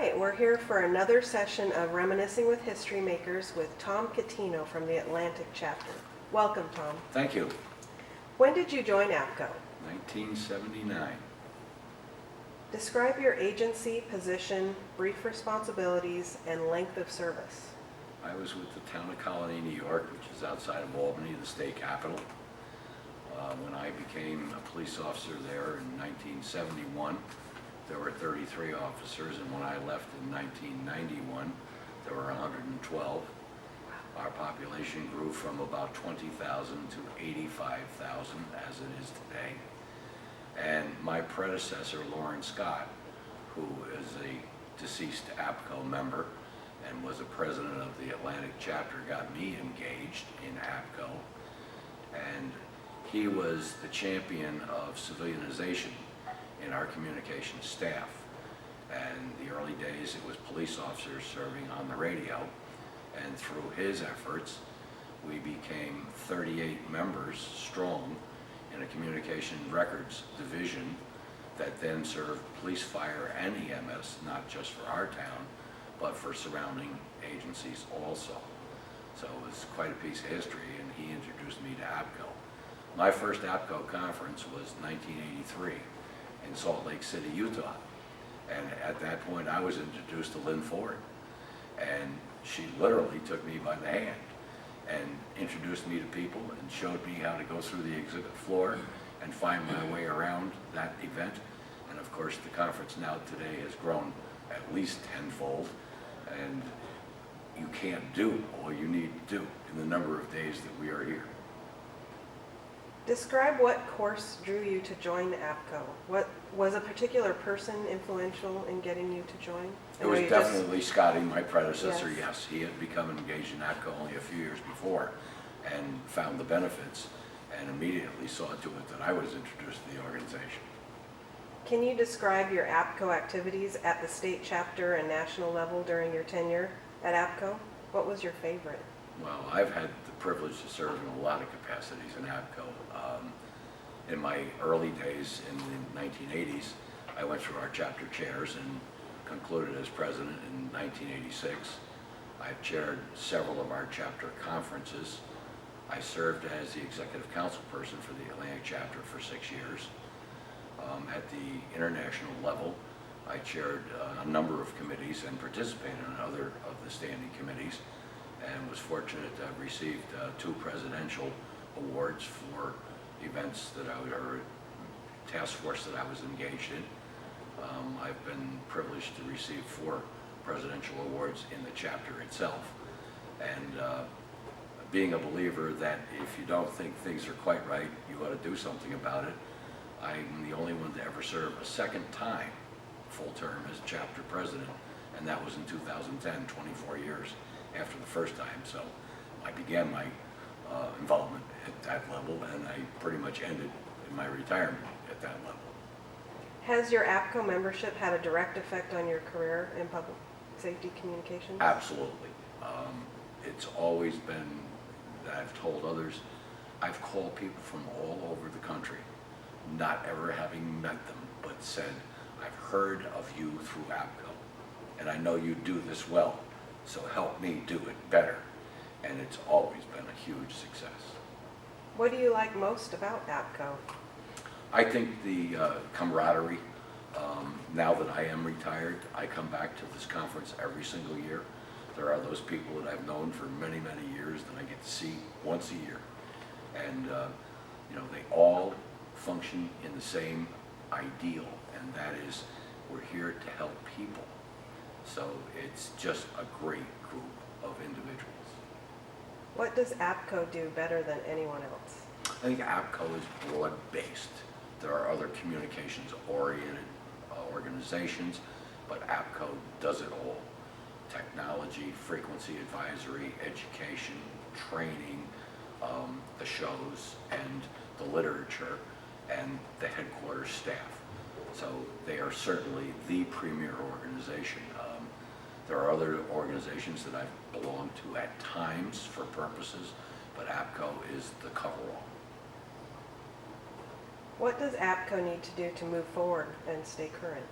right, we're here for another session of Reminiscing with History Makers with Tom Catino from the Atlantic chapter. Welcome, Tom. Thank you. When did you join APCO? 1979. Describe your agency, position, brief responsibilities, and length of service. I was with the town of Colony, New York, which is outside of Albany, the state capital. When I became a police officer there in 1971, there were 33 officers, and when I left in 1991, there were 112. Our population grew from about 20,000 to 85,000 as it is today. And my predecessor, Lauren Scott, who is a deceased APCO member and was a president of the Atlantic chapter, got me engaged in APCO. And he was the champion of civilianization in our communications staff. And the early days, it was police officers serving on the radio. And through his efforts, we became 38 members strong in a communication records division that then served police, fire, and EMS, not just for our town, but for surrounding agencies also. So it was quite a piece of history, and he introduced me to APCO. My first APCO conference was 1983 in Salt Lake City, Utah. And at that point, I was introduced to Lynn Ford. And she literally took me by the hand and introduced me to people and showed me how to go through the exhibit floor and find my way around that event. And of course, the conference now today has grown at least tenfold, and you can't do all you need to do in the number of days that we are here. Describe what course drew you to join APCO. What was a particular person influential in getting you to join? It was definitely Scotty, my predecessor. Yes. Yes, he had become engaged in APCO only a few years before and found the benefits and immediately saw to it that I was introduced to the organization. Can you describe your APCO activities at the state chapter and national level during your tenure at APCO? What was your favorite? Well, I've had the privilege to serve in a lot of capacities in APCO. In my early days in the 1980s, I went through our chapter chairs and concluded as president in 1986. I've chaired several of our chapter conferences. I served as the executive council person for the Atlantic chapter for 6 years. At the international level, I chaired a number of committees and participated in other of the standing committees, and was fortunate to have received 2 presidential awards for events that or task force that I was engaged in. I've been privileged to receive 4 presidential awards in the chapter itself. And being a believer that if you don't think things are quite right, you ought to do something about it, I'm the only one to ever serve a second time full term as chapter president, and that was in 2010, 24 years after the first time. So I began my involvement at that level, and I pretty much ended in my retirement at that level. Has your APCO membership had a direct effect on your career in public safety communications? Absolutely. It's always been that I've told others, I've called people from all over the country, not ever having met them, but said, I've heard of you through APCO, and I know you do this well, so help me do it better. And it's always been a huge success. What do you like most about APCO? I think the camaraderie. Now that I am retired, I come back to this conference every single year. There are those people that I've known for many, many years that I get to see once a year. And you know, they all function in the same ideal, and that is we're here to help people. So it's just a great group of individuals. What does APCO do better than anyone else? I think APCO is broad-based. There are other communications-oriented organizations, but APCO does it all. Technology, frequency advisory, education, training, the shows, and the literature, and the headquarters staff. So they are certainly the premier organization. There are other organizations that I've belonged to at times for purposes, but APCO is the coverall. What does APCO need to do to move forward and stay current?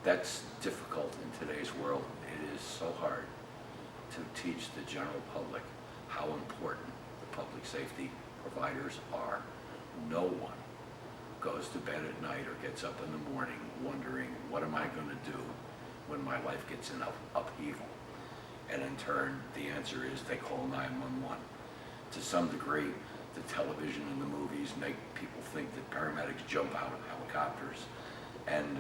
That's difficult in today's world. It is so hard to teach the general public how important the public safety providers are. No one goes to bed at night or gets up in the morning wondering, what am I going to do when my life gets in upheaval? And in turn, the answer is they call 911. To some degree, the television and the movies make people think that paramedics jump out of helicopters. And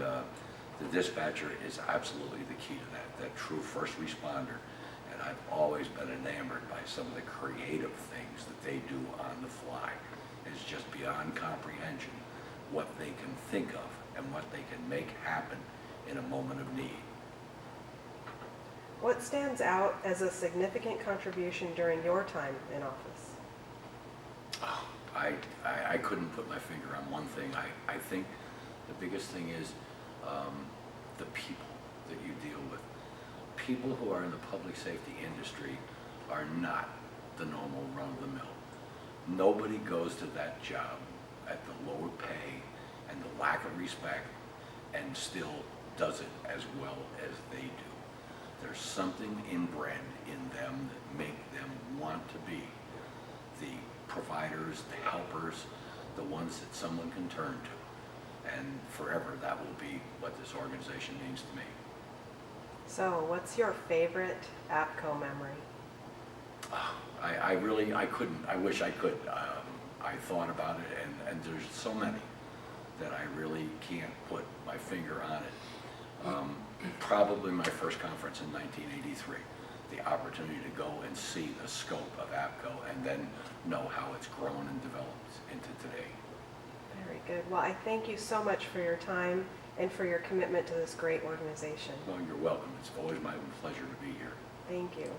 the dispatcher is absolutely the key to that true first responder. And I've always been enamored by some of the creative things that they do on the fly. It's just beyond comprehension what they can think of and what they can make happen in a moment of need. What stands out as a significant contribution during your time in office? Oh, I couldn't put my finger on one thing. I think the biggest thing is the people that you deal with. People who are in the public safety industry are not the normal run-of-the-mill. Nobody goes to that job at the lower pay and the lack of respect and still does it as well as they do. There's something inbred in them that make them want to be the providers, the helpers, the ones that someone can turn to. And forever that will be what this organization means to me. So, what's your favorite APCO memory? I wish I could. I thought about it, and there's so many that I really can't put my finger on it. Probably my first conference in 1983, the opportunity to go and see the scope of APCO and then know how it's grown and developed into today. Very good. Well, I thank you so much for your time and for your commitment to this great organization. Well, you're welcome. It's always my pleasure to be here. Thank you.